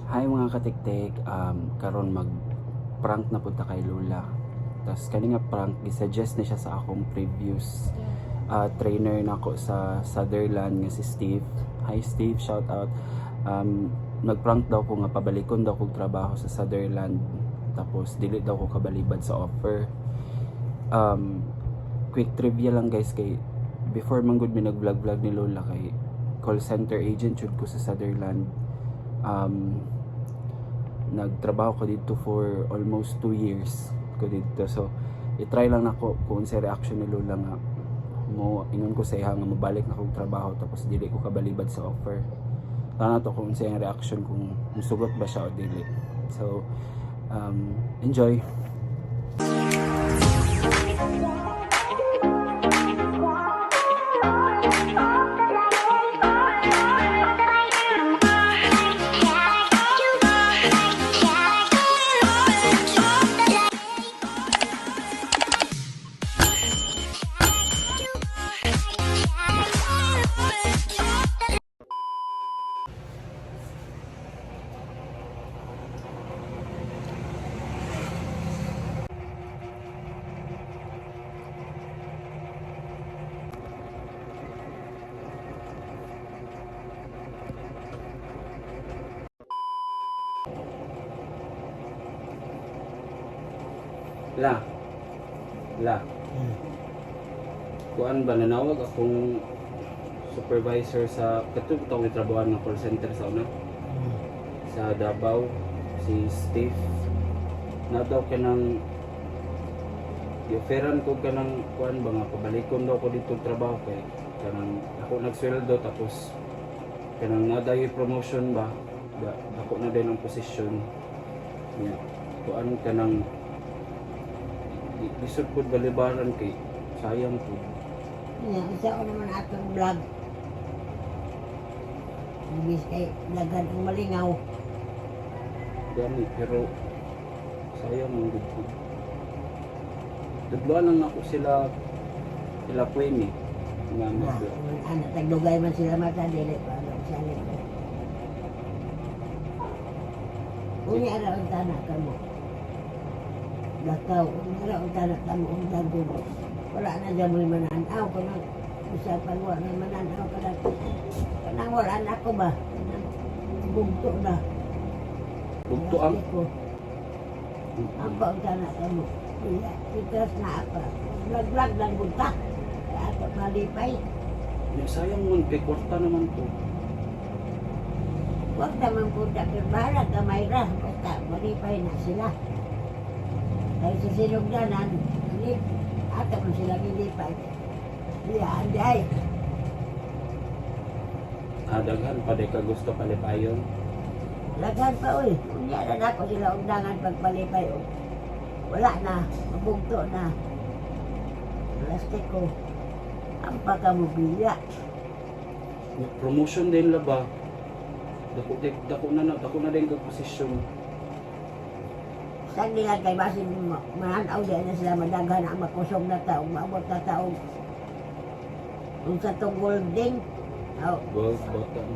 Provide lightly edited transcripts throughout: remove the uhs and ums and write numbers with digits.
Hi mga katiktik, karon mag-prank na punta kay Lola. Tas kani nga prank gi-suggest ni siya sa akong previous trainer nako sa Sutherland nga si Steve. Hi Steve, shout out. Nag-prank daw ko nga pabalikon daw kog trabaho sa Sutherland. Tapos dili daw ko kabalibad sa offer. Quick trivia lang guys, kay before man gud mi nag-vlog ni Lola, kay call center agent jud ko sa Sutherland. Nagtrabaho ko dito for almost 2 years ko dito, so i-try lang nako kung sa reaction ni Lola nga mo ingon ko sa iya nga mabalik na kong trabaho tapos dili ko kabalibad sa offer. Tana to kung sa iyang reaction, kung musugot ba siya o dili. So enjoy. La. Kuan ba nanawag akong supervisor sa katong tawag ni trabaho ng call center sa una? Sa Davao, si Steve. Na daw kanang i-offeran ko kanang kuan ba nga pabalikon daw ko dito trabaho, kay kanang ako nagsweldo tapos kanang nadayo promotion ba ako na din ang posisyon niya. Kuan kanang lisod po balibaran kay sayang po. Isa ko naman atong vlog. Ibig kay vlogan ang malingaw. Gani, pero sayang ang gud. Dudluan lang ako sila Queenie nga mag Anak tagdugay man sila mata dili pa ano sa nila. Unya ra ang tanak kamo. Dakaw, wala ang tanak kamo ang dago. Wala na dyan mo'y mananaw ko nang usapan wala na mananaw ka na. Kanang wala na ako ba? Bugto na. Bugto ang Apa ang tanak kamo? Iya, itas na apa. Vlog-vlog lang bunta. Kaya ako malipay. sayang mo kay kwarta naman to. Huwag naman punta pirmara, kamayra. Basta malipay na sila. Dahil sa sinugdanan, ata mo sila nilipay. Iya, anday. Daghan pa day ka gusto palipayon. Laghan pa, uy. Unya na ako sila undangan pagpalipay. Wala na, mabugto na. Plastic ko. Ang pagkamobilya. Promotion din la ba? Dako na din kag posisyon. Saan nila kay basin mananaw din na sila madaghan ang makusog na taong, maabot na taong. Kung sa itong gold din, Gold button.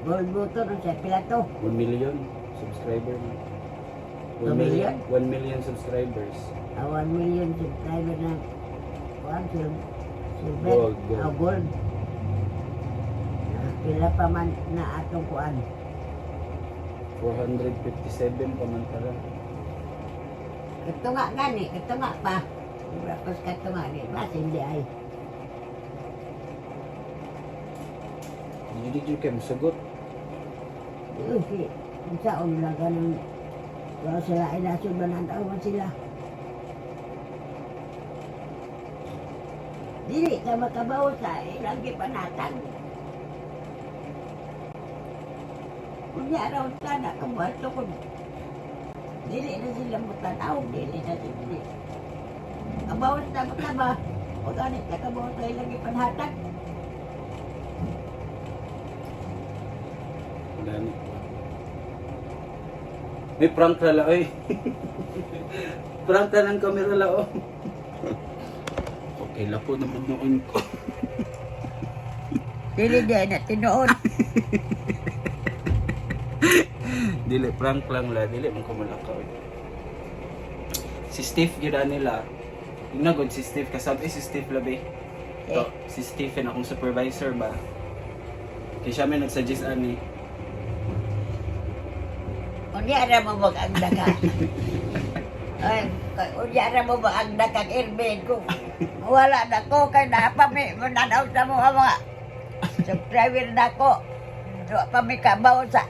gold button, ang sa pilato. 1 million subscriber. 1 million? 1 million subscribers. 1 million subscriber na kuhan, silver, Gold. gold. Pila pa man na atong kuhan. 457 pa man pala. Ito nga gani, ito nga pa. Tapos ito nga ni, mas hindi ay. Hindi dito kayo masagot. Kung saan na ganun, kung sila ay nasundan ang sila. Dili ka makabaw sa ilang gipanatan. Kung araw ka na kabuhato ko, dili na sila matanaw, dili na sila. Kabaw sa makaba, o ganit na kabaw sa ilang gipanatan. Gani. May prank na lang, oy. Prank na ng camera lang, oh. Okay, lapo na budnoon ko. Dili di na tinuod. Dili, prank lang la. Dili man ko malakaw. Si Steve yun nila. Yung nagod si Steve. Kasabi si Steve labi. To, si Stephen akong supervisor ba. Kaya siya may nagsuggest ani. Unyara mo mag-agda ka. Ay, unyara mo mag-agda kang Irvin ko. Wala na ko, kay napami mo na daw sa mga subscriber na ko. So, pami kabaw sa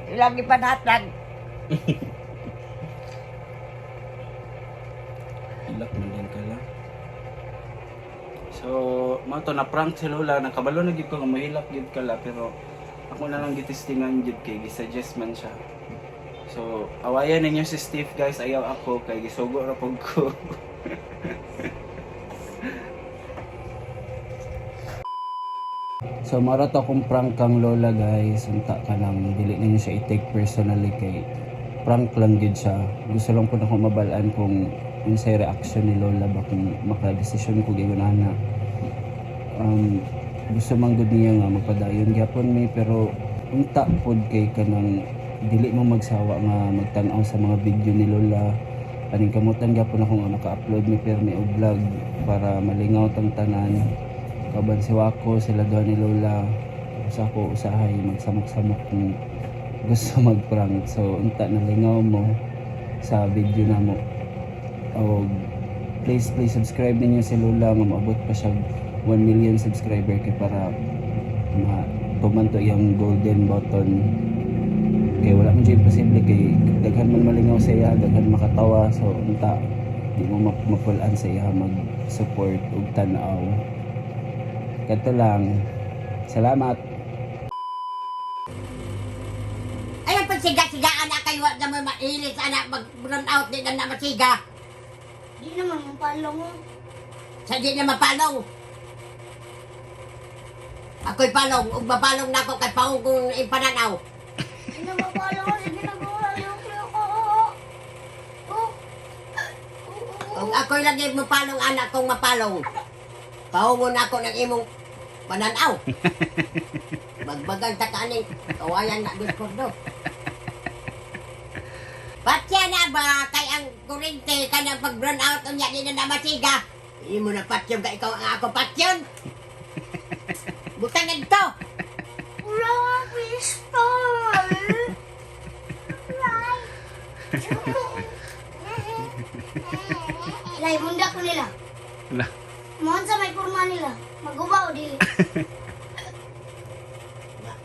ilang ipanhatag. Ilak man din ka lang. So, mga to na prank si Lola. Nakabalo na gid ko nga mahilak gid ka la. Pero ako na lang gitistingan gid kay gisuggest man siya. So, awayan ninyo si Steve guys. Ayaw ako kay gisugo ra pug ko. So, marat akong prank kang Lola guys. Unta ka lang. Dili ninyo siya i-take personally kay prank lang gid siya. Gusto lang po na akong mabalaan kung unsay reaction ni Lola ba kung maka-desisyon ko gigunana. Gusto man gud niya nga magpadayon gyapon mi pero unta pod kay kanang dili mo magsawa nga magtan-aw sa mga video ni Lola. Aning kamutan gyapon ako nga maka-upload mi permi og vlog para malingaw tang tanan. Kaban si Wako sila duha ni Lola. Usa ko usahay magsamok-samok kung gusto mag-prank. So unta nalingaw mo sa video na mo. O please subscribe ninyo si Lola nga maabot pa siya 1 million subscriber kay para tumanto yung golden button. Kaya wala man siya imposible kay daghan man malingaw sa iya, daghan makatawa. So unta di mo mapulaan sa iya mag-support ug tan-aw. Kato lang. Salamat. Ayun pa siga-sigaan na kayo na may mailis anak mag-run out din na masiga. Di naman mapalong mo. Sa di na mapalong. Ako'y palong, ug mapalong na ako kay paugong impananaw. Di na mapalong ko sa ginagawa. Ayaw ko. Ug ako'y lagi mapalong anak kong mapalong. Paungon ako ng imong pananaw. Bagbagang takaning kawayan na diskordo. Patya na ba kay ang kurente kanang pag-burn out unya di na masiga? Imo na patyon ka ikaw ang ako patyon. Butang na dito. Wala nga pistol. Lay, munda ko nila. Wala. Mohon sa may kurma nila. Magubaw di.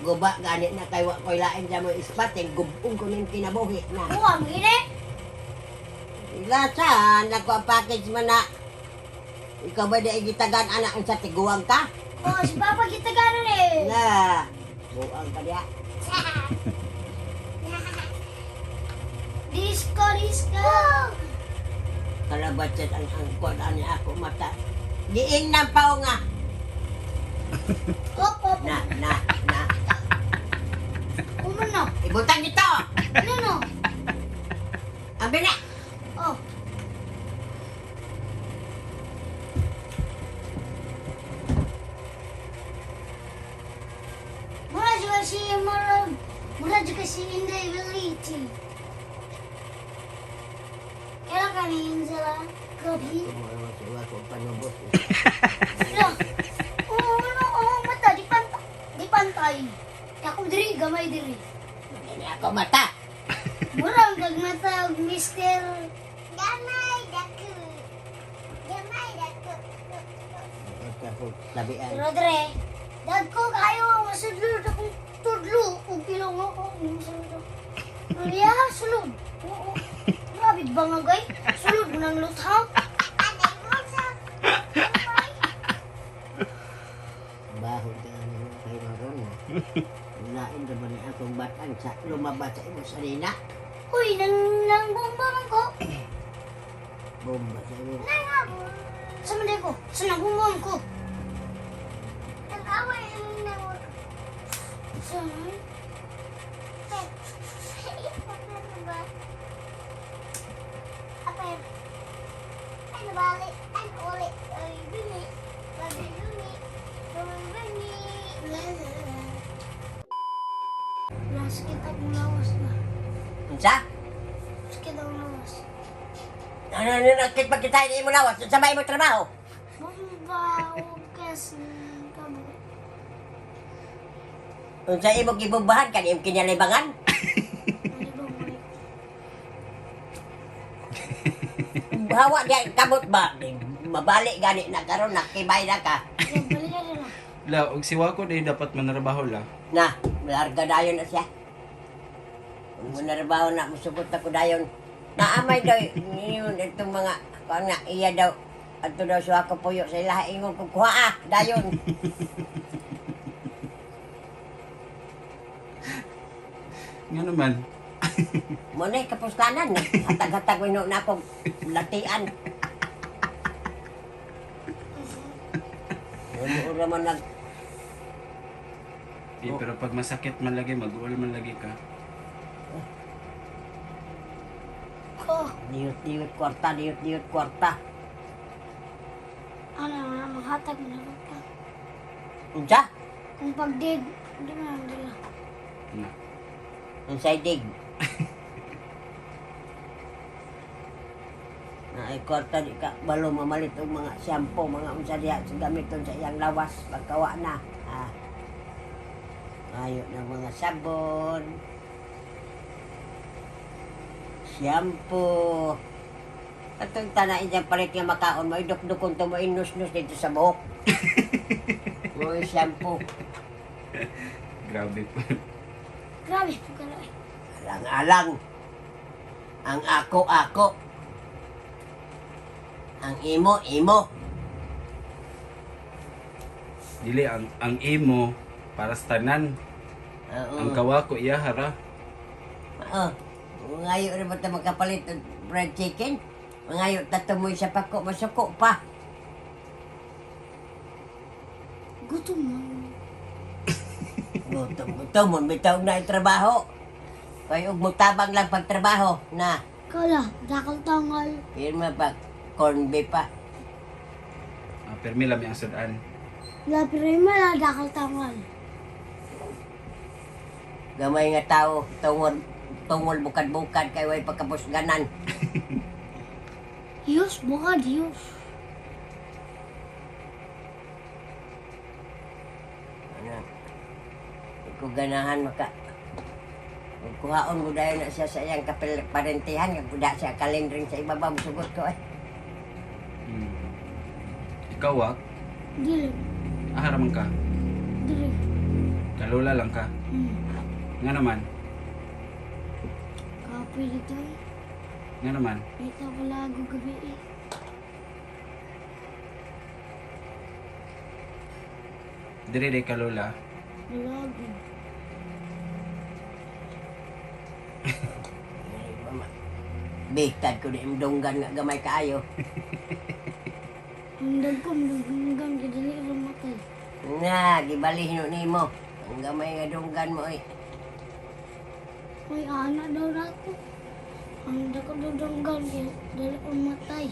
Guba gani na kay wa koy lain sa mo ispat yung gubong ko ning kinabuhi na. Buwa mo gini. Ilasan nako ang package man na. Ikaw ba di gitagan anak ang sa tiguang ka? Oh, si Papa kita gano'n eh. Na. Buang ka diya. Disco. Kalabatsan ang angkot ani ako mata. Giing ng pao nga. Op. Na. Umano. Ibutang dito. Ano no? Ang bina. Oh. Mula juga si Inday Beliti. Kailan ka na yun sila? Gabi? Wala ko panubos. Sila. Oo, mata. Di pantay. Ako diri, gamay diri. Hindi ako mata. Murang gagmata, Mr. Ikaw tabian. Pero dre, dad ko kayo, masulod akong tudlo. Kung kilong ako, masulod. Iya, sulod. Oo. Grabe ba nga gay? Sulod mo ng luthang. Bahon ka naman kayo maroon. Lain naman ni akong batang sa lumabas sa imo sarina. Uy, nang bomba man ko. Bomba sa imo. Sa manday ko, sa nagbumom ko. Nag-away ang nangod. Sa Sakit akong lawas na. Unsa? Sakit ang lawas. Ano nakit pag kita mo lawas sa may mo trabaho? Mabaw kasi kamo. Unsa imo gibubahan kan imong kinyalibangan? Ano ba mo? Hawa diya kamot ba? Mabalik gani na karon nakibay na ka. Balik na lang. La, og siwa ko di dapat manarabaho la. Na, larga dayon na siya. Kung manarabaho na, musugot ako dayon. Naamay daw, yun, itong mga, kung nga, iya daw, ato daw siya ako puyo sa ilaha, ingon kukuha dayon. Nga naman. Muna kapustanan, hatag-hatag ko na akong latian. Ura man nag, Pero pag masakit man lagi, mag-uol man lagi ka. Ko. diyot-diyot kwarta, diyot-diyot kwarta. Ano na maghatag na lang ka. Unsa? Kung pagdig, hindi na lang dila. Na. Unsay dig? Na ay kwarta di ka balo mamalit og mga shampoo, mga unsa diha sa gamiton sa iyang lawas pagkawa na. Ah. Ayo na mga sabon. Shampoo. Atong tanay dyan palit nga makaon mo, iduk-dukon to mo, inus-nus dito sa buhok. Mga shampoo. Grabe po. Grabe po ka lang. Alang-alang. Ang ako-ako. Ang imo-imo. Dili, ang imo, para sa tanan. Ang kawa ko iya hara. Oo. Ngayon rin ba ito magkapalit ng fried chicken? Ngayon tatumoy sa pako, masuko pa. Gutom na. Gutom, bitaw na yung trabaho. Kaya ug mutabang lang pagtrabaho na. Kala, dakal tangal. Yun pa, corn beef pa. Permi lang ang sudan. Lapirin mo na dakal tangal. Gamay nga tao, tungol bukad-bukad kay way pagkapusganan. Diyos, buka Diyos. Ano? Kung ganahan maka kuhaon mo dahil na siya sa iyang parentihan, kung da siya kalendring sa ibabaw, sugot ko eh. Ikaw Dili, aharaman ka. dili. Kalula lang ka. Nga naman. Kapoy dito eh. Nga naman. Ito ko lago gabi eh. Diri de kalula. Lago. Bigtad ko di imdunggan nga gamay kaayo. Hanggang ko, hanggang kadali rumatay. Na, gibalihino nimo. Ang gamay nga dunggan mo eh. May anak daw na ako. Ang dako daw danggan kaya dali rumatay.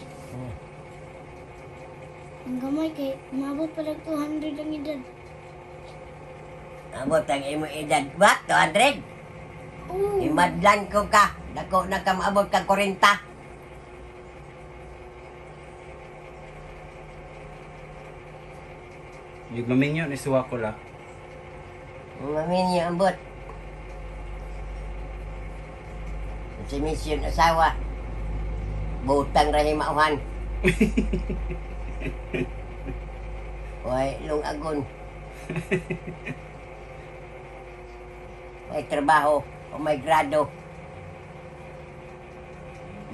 Ang gamay kay umabot pa lang 200 ang edad. Abot ang imo edad. What? 200? Oo. Imadlan ko ka. Dako na ka maabot ka 40. Yung maminyo ni suwa ko la. Mamin niyo ambot. Si Mission asawa. Butang rahim mauhan. Hoy, lungagon. May trabaho o may grado.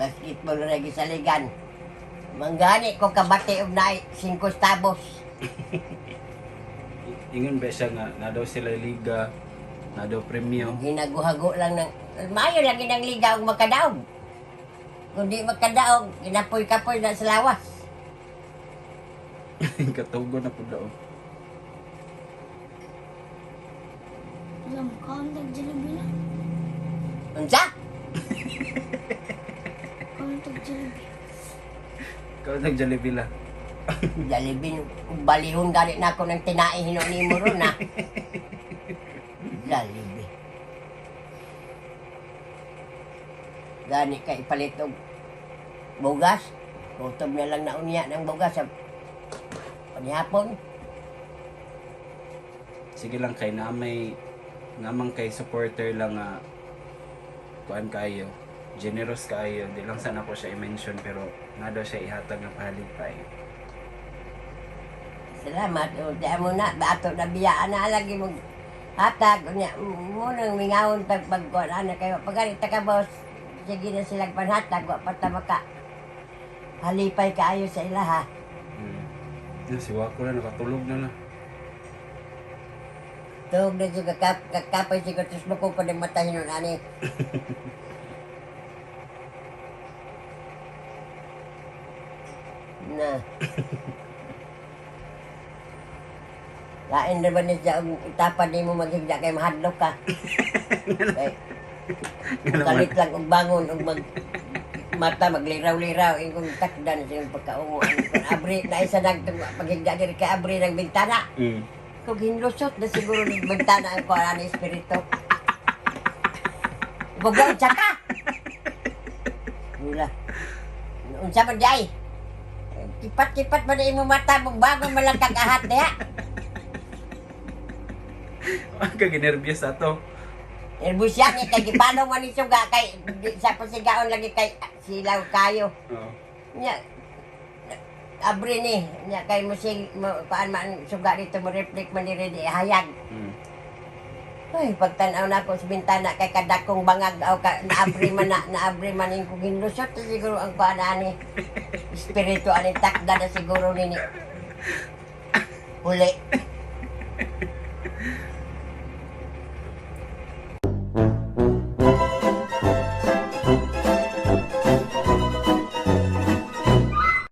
Basketball lagi sa ligan. Manggani ko kabati og naay 5 stabos. Ingon ba siya nga, na daw sila liga, na daw premyo. Ginaguhago lang ng mayo lang ginang liga og makadaog. Kung di makadaog, ginapoy-kapoy na sa lawas. Katugo na po daw. Alam ka, ang nagdilibi na. Unsa? Ang nagdilibi. Ikaw nag-Jollibee. Jalibin, balihon gani na ako ng tinai ni mo ron na. Jalibi. Gani ka ipalit og bugas. Kutob na lang na unya ng bugas sa panihapon. Sige lang kay namang kay supporter lang nga kuan kaayo. Generous kaayo. Di lang sana ko siya i-mention pero na daw siya ihatag ng pahalipay. Salamat. O, di mo na. Bato na biyaan na lagi mong hatag. Unya, munang mingawon tag pagkuhan. Ano kayo? Pagkanita ka, boss. Sige na silang panhatag. Wa pa ka. Halipay kaayo sa ila, ha? Si Wako na nakatulog na lang. Tug na siya kakapay siya katus mo ko pa ng mata hinon, ani. Na. Lain na ba niya ang itapan ni mo maghigda kay mahadlok ka? Kay, kalit lang og bangon og mata magliraw-liraw ingong takdan sa pagkaunguan. Abri na isa nagtug paghigda diri kay abri ng bintana. Kung hinlusot na siguro ng bintana ang kuha ng espiritu. Gugawin siya ka! Wala. Unsa man jay? Kipat-kipat ba na imo mata mong bago malang kakahat niya? Ang kaginervyos ato. Nervous yan eh, kay gipano man ni suga kay sa pasigaon lagi kay silaw kayo. Oo. Nya abri ni nya kay mo paan man suga dito mo reflect man diri di hayag. Ay pagtan-aw na ko sa bintana kay kadakong bangag aw ka naabri man ing kung hinlusot na siguro ang kuan ani. Espiritu ani takda na siguro nini. Uli.